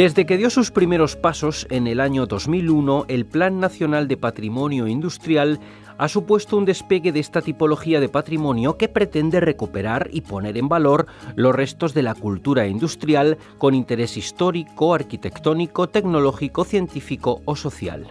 Desde que dio sus primeros pasos en el año 2001, el Plan Nacional de Patrimonio Industrial ha supuesto un despegue de esta tipología de patrimonio que pretende recuperar y poner en valor los restos de la cultura industrial con interés histórico, arquitectónico, tecnológico, científico o social.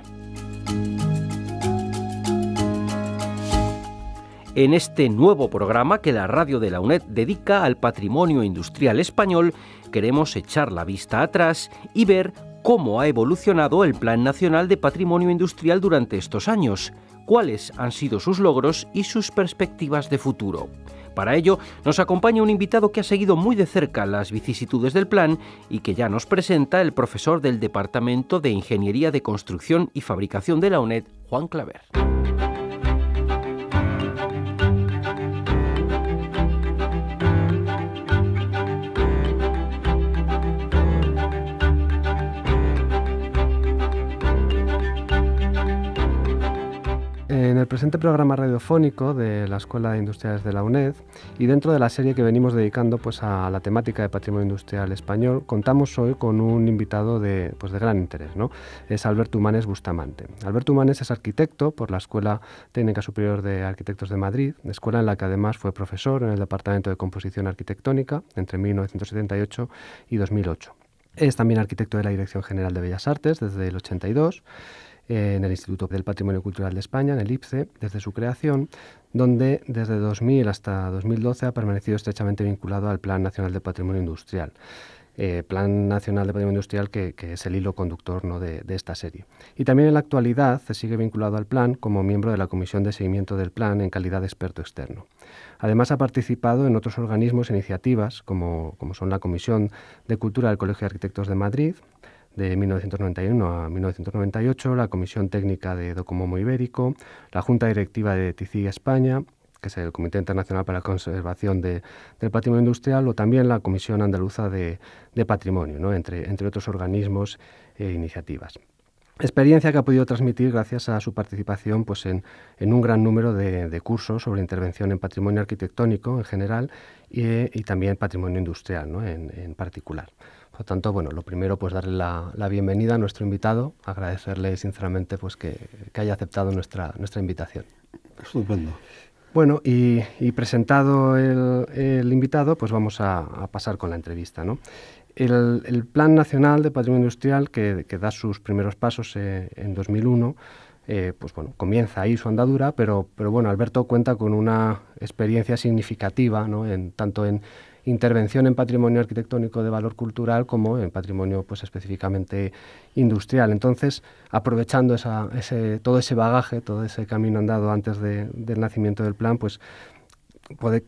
En este nuevo programa que la radio de la UNED dedica al patrimonio industrial español, queremos echar la vista atrás y ver cómo ha evolucionado el Plan Nacional de Patrimonio Industrial durante estos años, cuáles han sido sus logros y sus perspectivas de futuro. Para ello, nos acompaña un invitado que ha seguido muy de cerca las vicisitudes del plan y que ya nos presenta el profesor del Departamento de Ingeniería de Construcción y Fabricación de la UNED, Juan Claver. En el presente programa radiofónico de la Escuela de Industriales de la UNED y dentro de la serie que venimos dedicando a la temática de patrimonio industrial español, contamos hoy con un invitado de gran interés, ¿no? Es Alberto Humanes Bustamante. Alberto Humanes es arquitecto por la Escuela Técnica Superior de Arquitectos de Madrid, escuela en la que además fue profesor en el Departamento de Composición Arquitectónica entre 1978 y 2008. Es también arquitecto de la Dirección General de Bellas Artes desde el 82, en el Instituto del Patrimonio Cultural de España, en el IPCE, desde su creación, donde desde 2000 hasta 2012 ha permanecido estrechamente vinculado al Plan Nacional de Patrimonio Industrial. Plan Nacional de Patrimonio Industrial que es el hilo conductor, ¿no?, de esta serie. Y también en la actualidad se sigue vinculado al plan como miembro de la Comisión de Seguimiento del Plan en calidad de experto externo. Además ha participado en otros organismos e iniciativas como son la Comisión de Cultura del Colegio de Arquitectos de Madrid, de 1991 a 1998, la Comisión Técnica de Docomomo Ibérico, la Junta Directiva de TICIG España, que es el Comité Internacional para la Conservación del Patrimonio Industrial, o también la Comisión Andaluza de Patrimonio, ¿no?, entre otros organismos e iniciativas. Experiencia que ha podido transmitir gracias a su participación en un gran número de cursos sobre intervención en patrimonio arquitectónico en general y también patrimonio industrial, ¿no?, en particular. Por tanto, lo primero, darle la bienvenida a nuestro invitado, agradecerle sinceramente que haya aceptado nuestra invitación. Estupendo. Bueno, y presentado el invitado, vamos a pasar con la entrevista, ¿no? El Plan Nacional de Patrimonio Industrial, que da sus primeros pasos en 2001, comienza ahí su andadura, pero Alberto cuenta con una experiencia significativa, ¿no?, tanto en intervención en patrimonio arquitectónico de valor cultural como en patrimonio específicamente industrial. Entonces, aprovechando todo ese bagaje, todo ese camino andado antes del nacimiento del plan,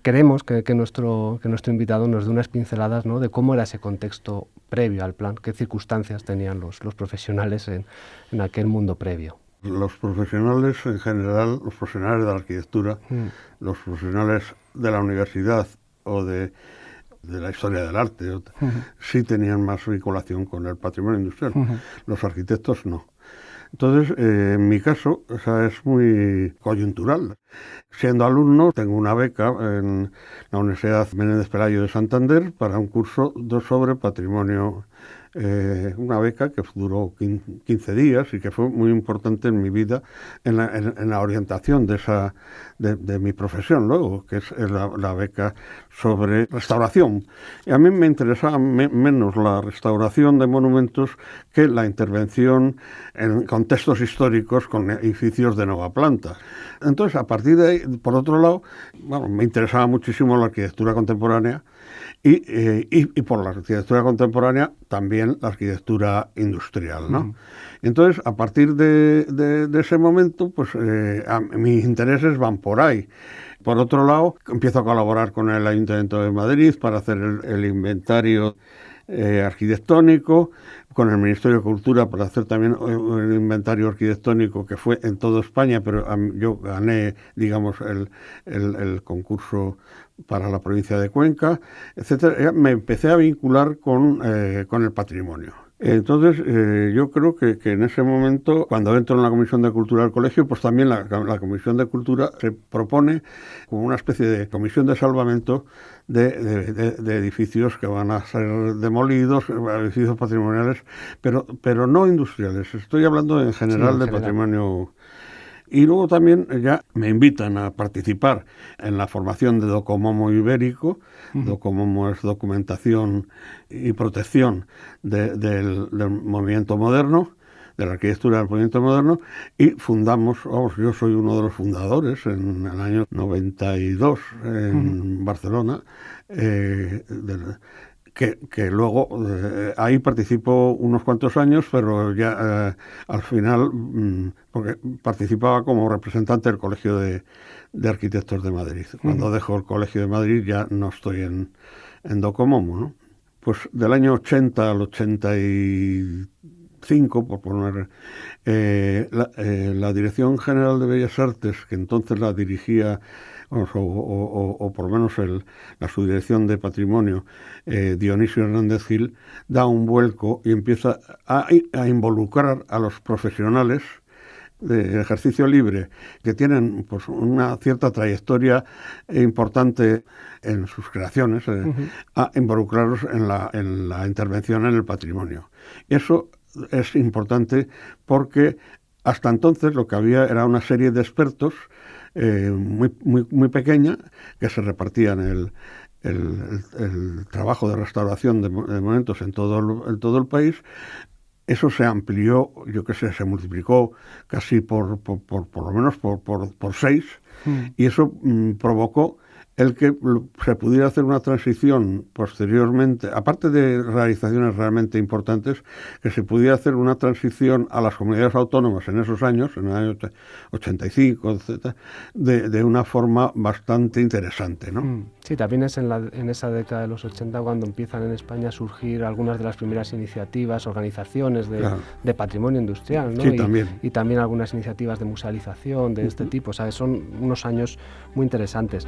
queremos que nuestro invitado nos dé unas pinceladas, ¿no?, de cómo era ese contexto previo al plan, qué circunstancias tenían los profesionales en aquel mundo previo. Los profesionales en general, los profesionales de la arquitectura, los profesionales de la universidad o de la historia del arte, sí tenían más vinculación con el patrimonio industrial. Los arquitectos no. Entonces, en mi caso, es muy coyuntural. Siendo alumno, tengo una beca en la Universidad Menéndez Pelayo de Santander para un curso sobre patrimonio, una beca que duró 15 días y que fue muy importante en mi vida, en la orientación de mi profesión luego, que es la beca sobre restauración. Y a mí me interesaba menos la restauración de monumentos que la intervención en contextos históricos con edificios de nueva planta. Entonces, a partir de ahí, por otro lado, me interesaba muchísimo la arquitectura contemporánea y por la arquitectura contemporánea también la arquitectura industrial, ¿no? Entonces, a partir de ese momento, mis intereses van por ahí. Por otro lado, empiezo a colaborar con el Ayuntamiento de Madrid para hacer el inventario arquitectónico, con el Ministerio de Cultura para hacer también un inventario arquitectónico que fue en toda España, pero yo gané, digamos, el concurso para la provincia de Cuenca, etcétera. Me empecé a vincular con el patrimonio. Entonces, yo creo que en ese momento, cuando entro en la Comisión de Cultura del colegio, pues también la Comisión de Cultura se propone como una especie de comisión de salvamento de edificios que van a ser demolidos, edificios patrimoniales, pero no industriales. Estoy hablando en general de patrimonio. Y luego también ya me invitan a participar en la formación de Docomomo Ibérico. Docomomo es documentación y protección del movimiento moderno, de la arquitectura del movimiento moderno, y fundamos, yo soy uno de los fundadores en el año 92 en Barcelona, que luego ahí participo unos cuantos años, pero ya al final, porque participaba como representante del Colegio de Arquitectos de Madrid. Cuando dejo el Colegio de Madrid ya no estoy en Docomomo, ¿no? Pues del año 80 al 85, por poner, la Dirección General de Bellas Artes, que entonces la dirigía, o por lo menos la subdirección de Patrimonio, Dionisio Hernández Gil, da un vuelco y empieza a involucrar a los profesionales de ejercicio libre que tienen pues una cierta trayectoria importante en sus creaciones, a involucrarlos en la intervención en el patrimonio. Y eso es importante porque hasta entonces lo que había era una serie de expertos muy pequeña que se repartían el trabajo de restauración de monumentos en todo el país. Eso se amplió, yo qué sé, se multiplicó casi por lo menos por 6, y eso provocó el que se pudiera hacer una transición posteriormente, aparte de realizaciones realmente importantes, que se pudiera hacer una transición a las comunidades autónomas en esos años, en el año 85, etc., de una forma bastante interesante, ¿no? Sí, también es en esa década de los 80 cuando empiezan en España a surgir algunas de las primeras iniciativas, organizaciones de patrimonio industrial, ¿no? Sí, también. Y también algunas iniciativas de musealización de este tipo. O sea, son unos años muy interesantes.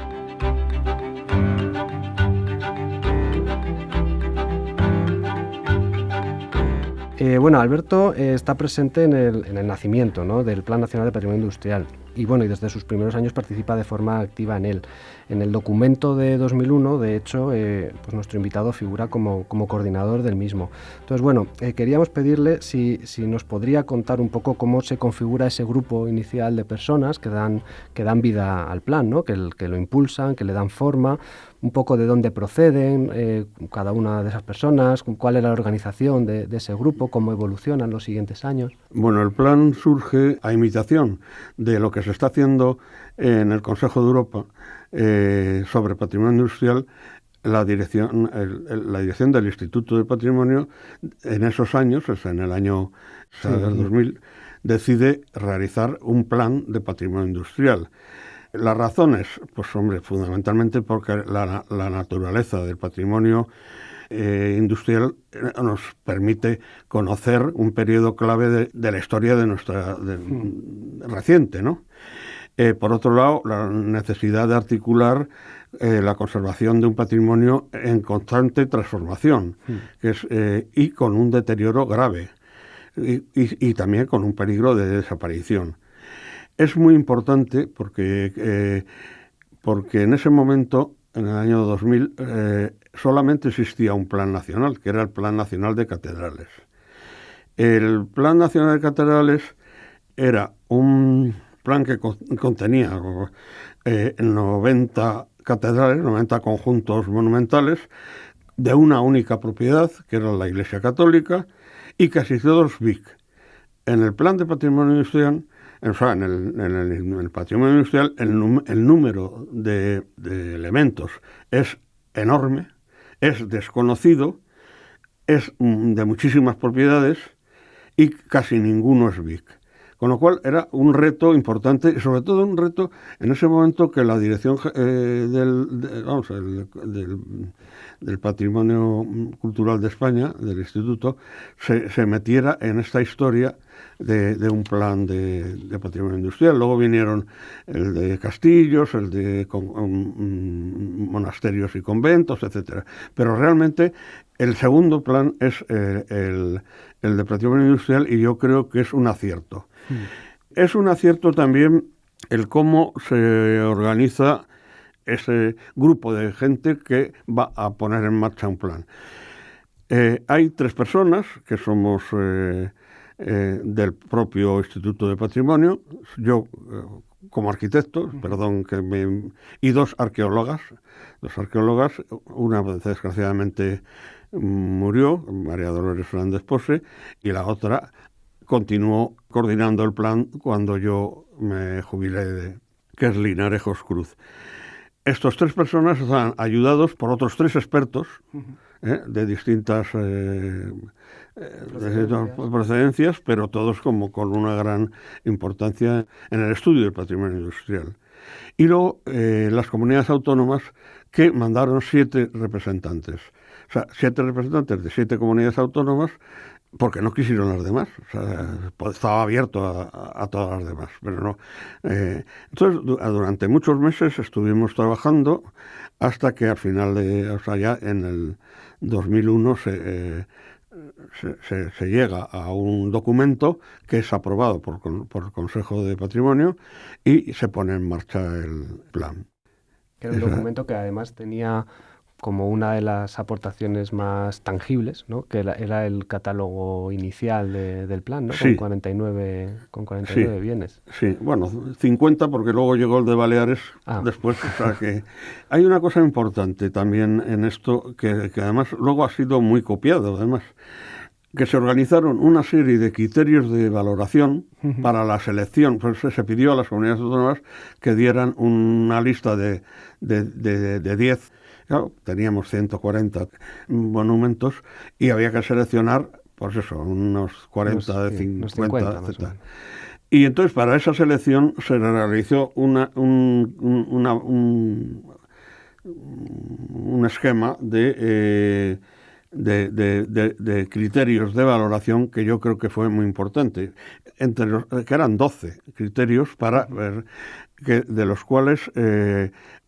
Bueno, Alberto está presente en el nacimiento, ¿no?, del Plan Nacional de Patrimonio Industrial y bueno, y desde sus primeros años participa de forma activa en él. En el documento de 2001, de hecho, pues nuestro invitado figura como coordinador del mismo. Entonces, bueno, queríamos pedirle si nos podría contar un poco cómo se configura ese grupo inicial de personas que dan vida al plan, ¿no?, que lo impulsan, que le dan forma, un poco de dónde proceden cada una de esas personas, cuál es la organización de ese grupo, cómo evolucionan los siguientes años. Bueno, el plan surge a imitación de lo que se está haciendo en el Consejo de Europa sobre patrimonio industrial. La dirección del Instituto de Patrimonio en esos años, en el año 2000, decide realizar un plan de patrimonio industrial. Las razones, pues hombre, fundamentalmente porque la naturaleza del patrimonio industrial nos permite conocer un periodo clave de la historia de nuestra reciente, ¿no? Por otro lado, la necesidad de articular la conservación de un patrimonio en constante transformación, que es, y con un deterioro grave, y también con un peligro de desaparición. Es muy importante porque en ese momento, en el año 2000, solamente existía un plan nacional, que era el Plan Nacional de Catedrales. El Plan Nacional de Catedrales era un plan que contenía 90 catedrales, 90 conjuntos monumentales de una única propiedad, que era la Iglesia Católica, y casi todos BIC. En el Plan de Patrimonio Industrial, o sea, en el patrimonio industrial, el número de elementos es enorme, es desconocido, es de muchísimas propiedades y casi ninguno es BIC. Con lo cual era un reto importante, y sobre todo un reto en ese momento que la dirección del Patrimonio Cultural de España, del Instituto, se metiera en esta historia de un plan de patrimonio industrial. Luego vinieron el de castillos, el de monasterios y conventos, etcétera. Pero realmente El segundo plan es el de patrimonio industrial, y yo creo que es un acierto. Es un acierto también el cómo se organiza ese grupo de gente que va a poner en marcha un plan. Hay 3 personas que somos del propio Instituto de Patrimonio, yo como arquitecto, y 2 arqueólogas. 2 arqueólogas, una desgraciadamente murió, María Dolores Fernández Pose, y la otra continuó coordinando el plan cuando yo me jubilé, que es Linarejos Cruz. Estos 3 personas están ayudados por otros 3 expertos de distintas procedencias, pero todos como con una gran importancia en el estudio del patrimonio industrial. Y luego las comunidades autónomas, que mandaron 7 representantes. O sea, 7 representantes de 7 comunidades autónomas, porque no quisieron las demás. O sea, estaba abierto a todas las demás, pero no. Entonces, durante muchos meses estuvimos trabajando hasta que al final ya en el 2001 se llega a un documento que es aprobado por el Consejo de Patrimonio y se pone en marcha el plan. Era un documento que además tenía como una de las aportaciones más tangibles, ¿no? Que era el catálogo inicial del plan, ¿no? Sí. Con 49 sí. bienes. Sí, bueno, 50 porque luego llegó el de Baleares después. O sea que hay una cosa importante también en esto que además luego ha sido muy copiado, además, que se organizaron una serie de criterios de valoración para la selección. Pues se pidió a las comunidades autónomas que dieran una lista de 10. Claro, teníamos 140 monumentos y había que seleccionar, pues eso, unos 40, 50, etc. Y entonces para esa selección se realizó un esquema de criterios de valoración que yo creo que fue muy importante, que eran 12 criterios para ver, de los cuales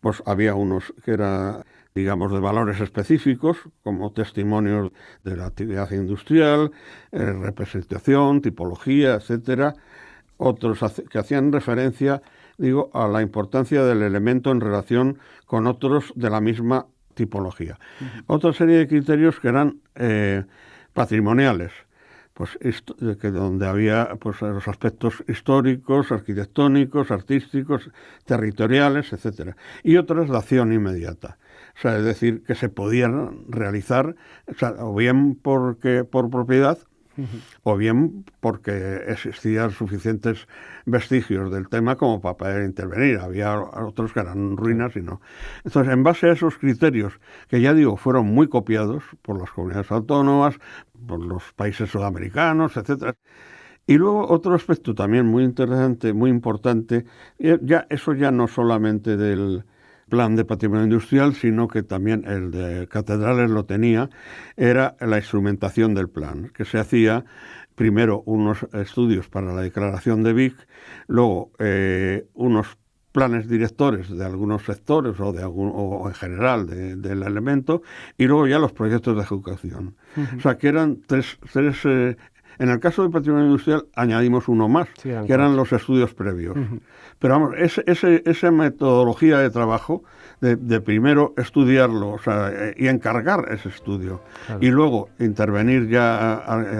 pues había unos que eran, digamos, de valores específicos, como testimonios de la actividad industrial, representación, tipología, etcétera. Otros que hacían referencia, a la importancia del elemento en relación con otros de la misma tipología. Otra serie de criterios que eran patrimoniales, pues donde había pues los aspectos históricos, arquitectónicos, artísticos, territoriales, etcétera. Y otras de acción inmediata. O sea, es decir, que se podían realizar, o bien por propiedad, o bien porque existían suficientes vestigios del tema como para poder intervenir. Había otros que eran ruinas y no. Entonces, en base a esos criterios, que ya digo, fueron muy copiados por las comunidades autónomas, por los países sudamericanos, etcétera. Y luego otro aspecto también muy interesante, muy importante, eso ya no solamente del plan de patrimonio industrial, sino que también el de catedrales lo tenía, era la instrumentación del plan, que se hacía primero unos estudios para la declaración de BIC, luego unos planes directores de algunos sectores o en general del elemento, y luego ya los proyectos de ejecución. O sea, que eran tres en el caso del patrimonio industrial añadimos uno más, que eran los estudios previos. Pero vamos, esa metodología de trabajo, de primero estudiarlo, y encargar ese estudio, y luego intervenir ya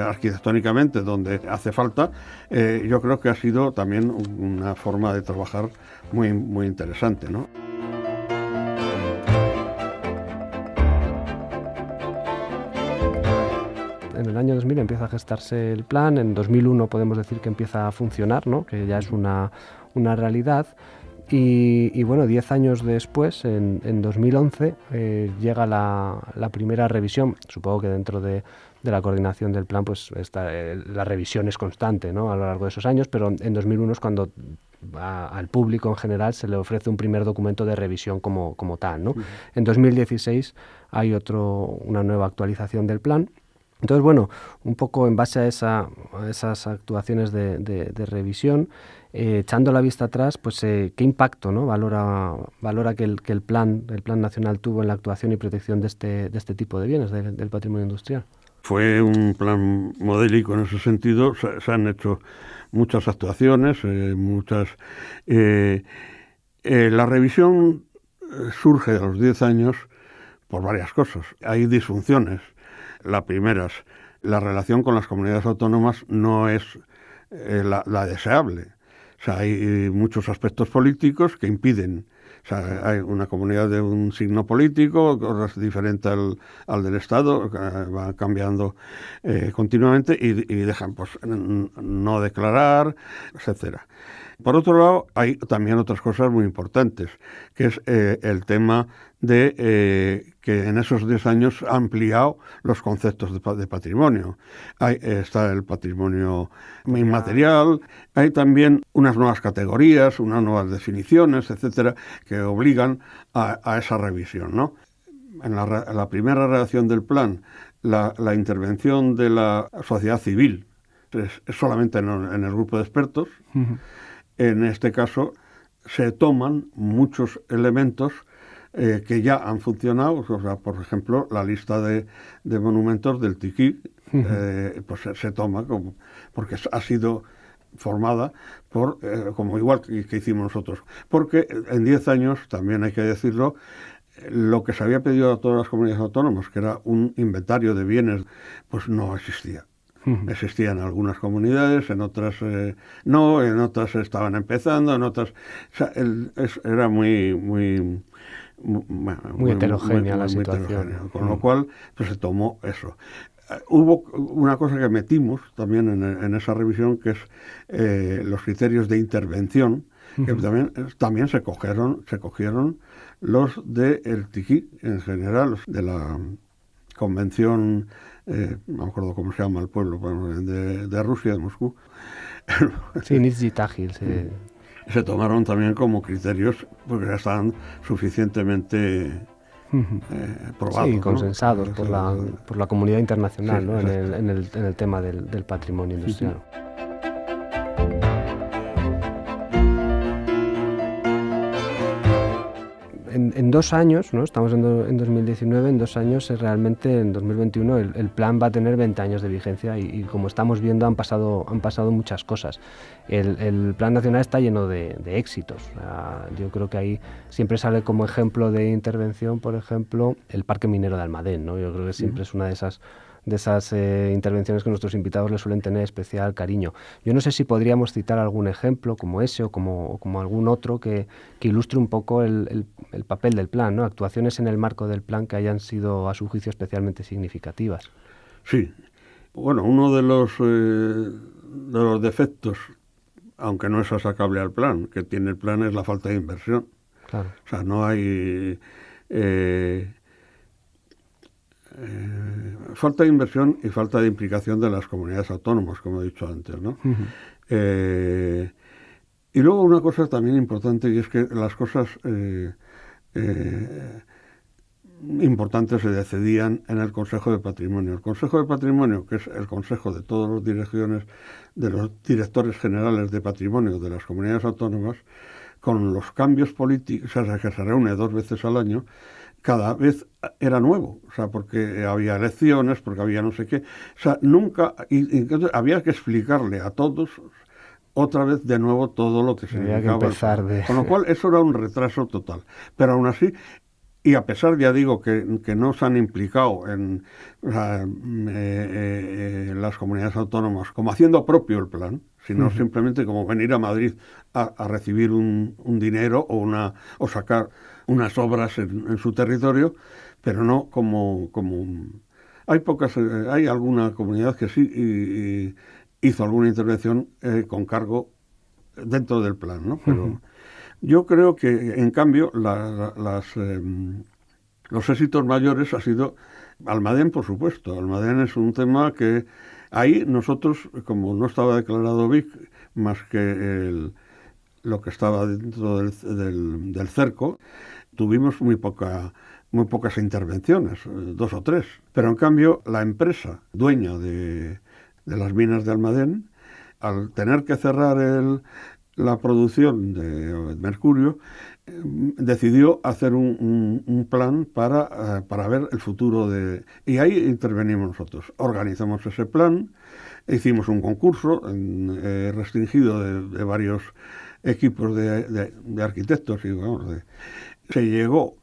arquitectónicamente donde hace falta, yo creo que ha sido también una forma de trabajar muy, muy interesante, ¿no? En el año 2000 empieza a gestarse el plan, en 2001 podemos decir que empieza a funcionar, ¿no? Que ya es una realidad. Y bueno, 10 años después, en 2011, llega la primera revisión. Supongo que dentro de la coordinación del plan, pues la revisión es constante, ¿no? A lo largo de esos años, pero en 2001 es cuando al público en general se le ofrece un primer documento de revisión como tal, ¿no? En 2016 hay una nueva actualización del plan, Entonces, bueno, un poco en base a esas actuaciones de revisión, echando la vista atrás, pues qué impacto, ¿no?, valora que el plan nacional tuvo en la actuación y protección de este tipo de bienes, del patrimonio industrial. Fue un plan modélico en ese sentido. Se han hecho muchas actuaciones, la revisión surge a los 10 años por varias cosas. Hay disfunciones. La primera es la relación con las comunidades autónomas no es la deseable. O sea, hay muchos aspectos políticos que impiden. O sea, hay una comunidad de un signo político diferente al del Estado, va cambiando continuamente y dejan pues no declarar, etcétera. Por otro lado, hay también otras cosas muy importantes, que es el tema de que en esos 10 años ha ampliado los conceptos de patrimonio. Está el patrimonio inmaterial, hay también unas nuevas categorías, unas nuevas definiciones, etcétera, que obligan a esa revisión, ¿no? En la primera redacción del plan, la intervención de la sociedad civil es solamente en el grupo de expertos. Uh-huh. En este caso se toman muchos elementos que ya han funcionado. O sea, por ejemplo, la lista de monumentos del Tiquí, pues se toma porque ha sido formada como igual que hicimos nosotros. Porque en 10 años, también hay que decirlo, lo que se había pedido a todas las comunidades autónomas, que era un inventario de bienes, pues no existía. Existía en algunas comunidades, en otras no, en otras estaban empezando, en otras... O sea, era muy heterogénea la situación. Heterogénea, con lo cual pues, se tomó eso. Hubo una cosa que metimos también en esa revisión, que es los criterios de intervención, que también se cogieron los del Tiquí, en general, los de la Convención... no me acuerdo cómo se llama el pueblo, de Rusia, de Moscú. Sí, Nizhny Tagil. Se tomaron también como criterios porque ya estaban suficientemente probados. Sí, consensados, ¿no?, por la comunidad internacional, sí, ¿no?, en el tema del patrimonio industrial. Sí. En 2 años, ¿no?, estamos en 2019, en 2 años realmente en 2021 el plan va a tener 20 años de vigencia y como estamos viendo han pasado muchas cosas. El plan nacional está lleno de éxitos. Yo creo que ahí siempre sale como ejemplo de intervención, por ejemplo, el Parque Minero de Almadén, ¿no? Yo creo que siempre es una de esas intervenciones que nuestros invitados le suelen tener especial cariño. Yo no sé si podríamos citar algún ejemplo como ese o como algún otro que ilustre un poco el papel del plan, ¿no? Actuaciones en el marco del plan que hayan sido, a su juicio, especialmente significativas. Sí. Bueno, uno de los defectos, aunque no es achacable al plan, que tiene el plan, es la falta de inversión. Claro. O sea, no hay... falta de inversión y falta de implicación de las comunidades autónomas, como he dicho antes, ¿no? Uh-huh. Y luego una cosa también importante, y es que las cosas importantes se decidían en el Consejo de Patrimonio. El Consejo de Patrimonio, que es el consejo de todas las direcciones, de los directores generales de patrimonio de las comunidades autónomas, con los cambios políticos, o sea, que se reúne 2 veces al año, cada vez era nuevo, o sea, porque había elecciones, porque había no sé qué, o sea, nunca, y entonces había que explicarle a todos otra vez de nuevo todo lo que significaba. Con lo cual eso era un retraso total, pero aún así, y a pesar, ya digo, que no se han implicado en las comunidades autónomas como haciendo propio el plan, sino simplemente como venir a Madrid a recibir un dinero o sacar unas obras en su territorio, pero no como hay alguna comunidad que sí hizo alguna intervención con cargo dentro del plan, ¿no? Pero yo creo que en cambio los éxitos mayores ha sido Almadén, por supuesto. Almadén es un tema que ahí nosotros, como no estaba declarado BIC, más que lo que estaba dentro del cerco, tuvimos muy poca muy pocas intervenciones, 2 o 3. Pero en cambio, la empresa dueña de las minas de Almadén, al tener que cerrar la producción de mercurio, decidió hacer un plan para ver el futuro y ahí intervenimos nosotros. Organizamos ese plan, hicimos un concurso restringido de varios equipos de arquitectos y se llegó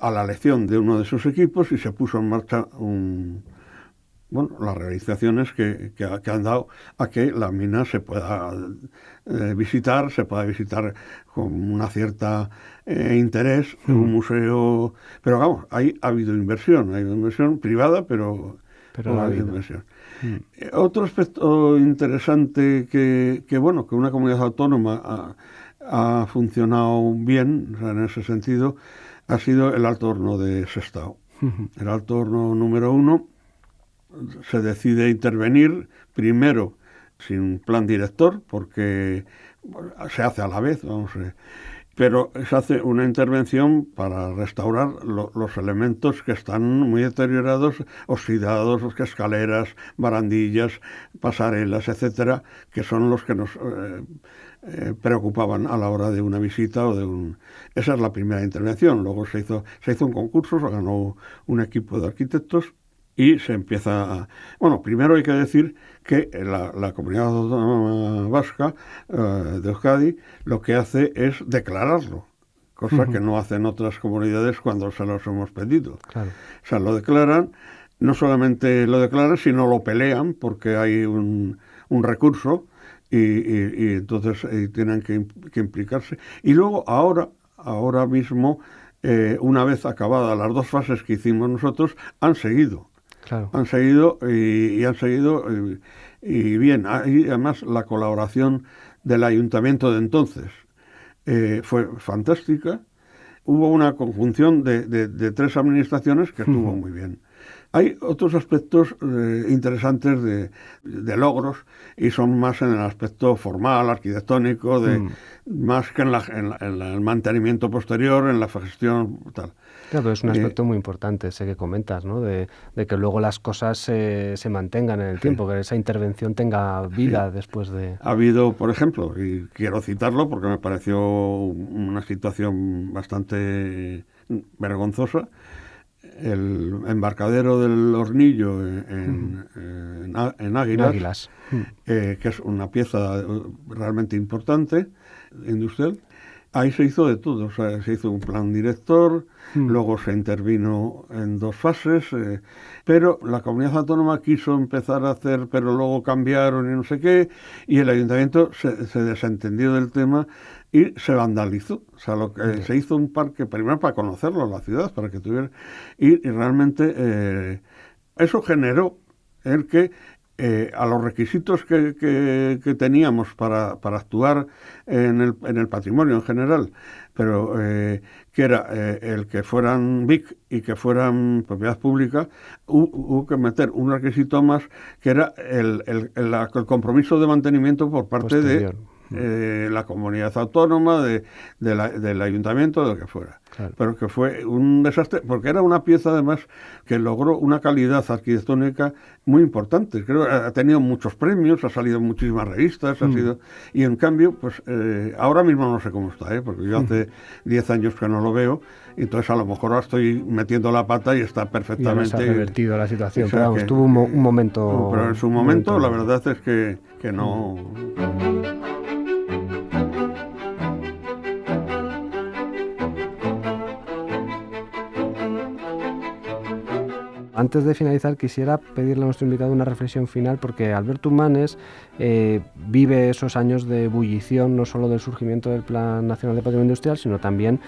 a la elección de uno de esos equipos y se puso en marcha las realizaciones que han dado a que la mina se pueda visitar con una cierta interés, un museo. Pero vamos, ahí ha habido inversión privada, pero ha habido inversión. Otro aspecto interesante que una comunidad autónoma ha funcionado bien, o sea, en ese sentido, ha sido el Alto Horno de Sestao. El Alto Horno número 1 se decide intervenir primero sin plan director, porque se hace a la vez, pero se hace una intervención para restaurar los elementos que están muy deteriorados, oxidados, escaleras, barandillas, pasarelas, etcétera, que son los que nos preocupaban a la hora de una visita Esa es la primera intervención. Luego se hizo un concurso, se ganó un equipo de arquitectos y se empieza primero hay que decir que la Comunidad Autónoma Vasca de Euskadi lo que hace es declararlo, cosa que no hacen otras comunidades cuando se los hemos pedido. Claro. O sea, lo declaran, no solamente lo declaran, sino lo pelean porque hay un recurso y entonces tienen que implicarse. Y luego ahora mismo, una vez acabadas las 2 fases que hicimos nosotros, han seguido. Claro. Han seguido y bien. Y además la colaboración del ayuntamiento de entonces fue fantástica. Hubo una conjunción de 3 administraciones que estuvo muy bien. Hay otros aspectos interesantes de logros y son más en el aspecto formal, arquitectónico, más que en el mantenimiento posterior, en la gestión tal. Claro, es un aspecto muy importante ese que comentas, ¿no? De que luego las cosas se mantengan en el tiempo, que esa intervención tenga vida después de... Ha habido, por ejemplo, y quiero citarlo porque me pareció una situación bastante vergonzosa, el embarcadero del Hornillo en Águilas. Que es una pieza realmente importante, industrial. Ahí se hizo de todo, o sea, se hizo un plan director, luego se intervino en 2 fases, pero la comunidad autónoma quiso empezar a hacer, pero luego cambiaron y no sé qué, y el ayuntamiento se desentendió del tema y se vandalizó. O sea, se hizo un parque, primero para conocerlo, la ciudad, para que tuviera... Y realmente eso generó el que a los requisitos que teníamos para actuar en el patrimonio en general, pero que era el que fueran BIC y que fueran propiedad pública, hubo que meter un requisito más, que era el compromiso de mantenimiento por parte posterior de la comunidad autónoma, del ayuntamiento, de lo que fuera. Claro. Pero que fue un desastre, porque era una pieza además que logró una calidad arquitectónica muy importante. Creo que ha tenido muchos premios, ha salido en muchísimas revistas, y en cambio, pues ahora mismo no sé cómo está, porque yo hace 10 años que no lo veo, y entonces a lo mejor ahora estoy metiendo la pata y está perfectamente... Ya no se ha revertido la situación, pero vamos, tuvo un momento... Pero en su momento la verdad es que no... Antes de finalizar, quisiera pedirle a nuestro invitado una reflexión final, porque Alberto Humanes vive esos años de ebullición, no solo del surgimiento del Plan Nacional de Patrimonio Industrial, sino también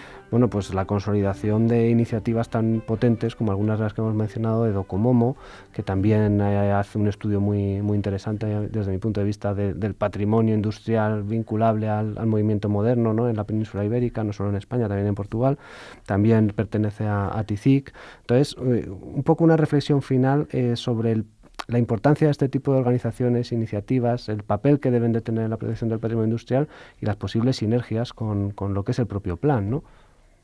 pues la consolidación de iniciativas tan potentes como algunas de las que hemos mencionado de Docomomo, que también hace un estudio muy interesante desde mi punto de vista del patrimonio industrial vinculable al movimiento moderno, ¿no? En la península ibérica, no solo en España, también en Portugal. También pertenece a TICIC. Entonces, un poco una reflexión final sobre la importancia de este tipo de organizaciones, iniciativas, el papel que deben de tener en la protección del patrimonio industrial y las posibles sinergias con lo que es el propio plan, ¿no?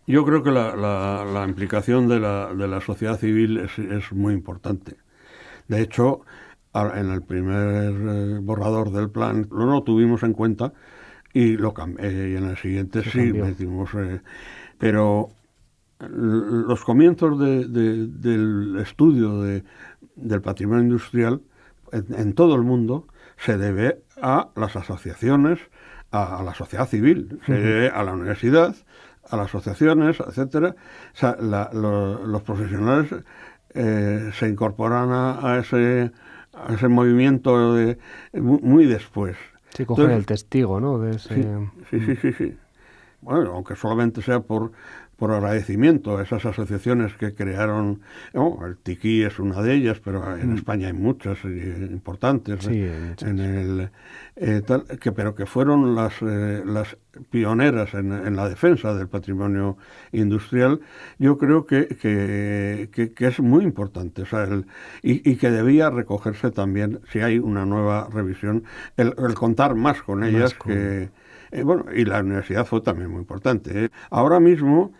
Yo creo que la implicación de la sociedad civil es muy importante. De hecho, en el primer borrador del plan no lo tuvimos en cuenta y en el siguiente sí metimos. Pero los comienzos del estudio del patrimonio industrial en todo el mundo se debe a las asociaciones, a la sociedad civil, se debe a la universidad, a las asociaciones, etcétera. O sea, los profesionales se incorporan a ese movimiento muy después. Sí, cogen el testigo, ¿no? De ese... Sí. Bueno, aunque solamente sea por agradecimiento a esas asociaciones que crearon, el Tiquí es una de ellas, pero en España hay muchas importantes, sí, pero que fueron las pioneras en la defensa del patrimonio industrial. Yo creo que es muy importante, o sea, y que debía recogerse también, si hay una nueva revisión, el contar más con ellas y la universidad fue también muy importante. Ahora mismo,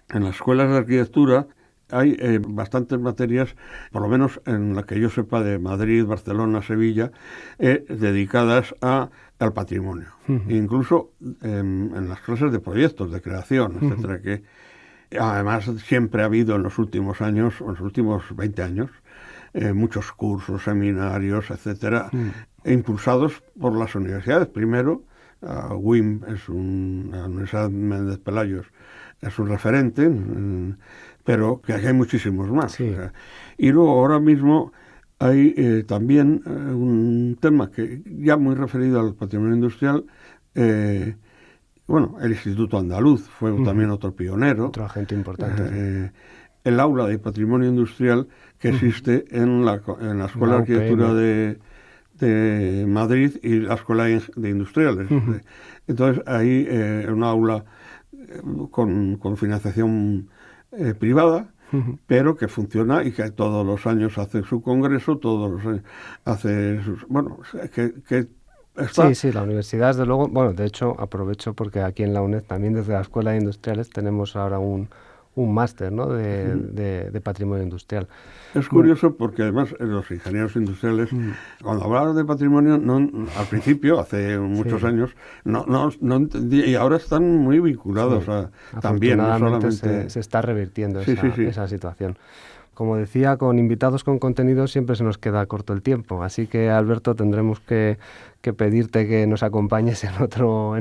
en las escuelas de arquitectura, hay bastantes materias, por lo menos en la que yo sepa, de Madrid, Barcelona, Sevilla, dedicadas al patrimonio. Incluso en las clases de proyectos, de creación, etcétera, que además siempre ha habido en los últimos años, en los últimos 20 años, muchos cursos, seminarios, etcétera, impulsados por las universidades. Primero, UIM la Universidad Méndez Pelayos es un referente, pero que hay muchísimos más. Sí. O sea, y luego ahora mismo hay también un tema que ya muy referido al patrimonio industrial. El Instituto Andaluz fue también otro pionero. Otro agente importante. El aula de patrimonio industrial que existe en la Escuela de Arquitectura de Madrid y la Escuela de Industriales. Entonces, ahí una aula con financiación privada, pero que funciona y que todos los años hace su congreso, todos los años hace sus... Bueno, que está... Sí, la universidad, desde luego... Bueno, de hecho, aprovecho porque aquí en la UNED, también desde la Escuela de Industriales, tenemos ahora un máster, ¿no?, de patrimonio industrial. Es curioso porque además los ingenieros industriales, cuando hablaban de patrimonio, al principio, hace muchos años, no entendía, y ahora están muy vinculados también, no solamente... se está revirtiendo esa situación. Como decía, con invitados con contenido siempre se nos queda corto el tiempo, así que, Alberto, tendremos que pedirte que nos acompañes en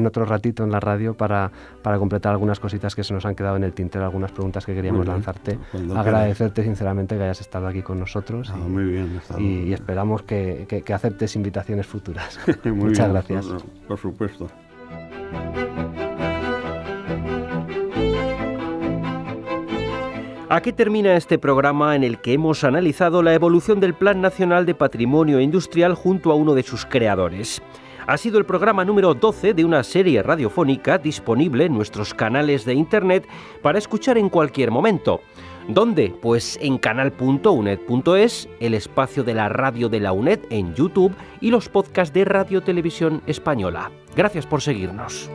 otro ratito en la radio para completar algunas cositas que se nos han quedado en el tintero, algunas preguntas que queríamos lanzarte. Agradecerte sinceramente que hayas estado aquí con nosotros muy bien, y esperamos que aceptes invitaciones futuras. Muchas gracias. Por supuesto. Aquí termina este programa en el que hemos analizado la evolución del Plan Nacional de Patrimonio Industrial junto a uno de sus creadores. Ha sido el programa número 12 de una serie radiofónica disponible en nuestros canales de internet para escuchar en cualquier momento. ¿Dónde? Pues en canal.uned.es, el espacio de la radio de la UNED en YouTube y los podcasts de Radio Televisión Española. Gracias por seguirnos.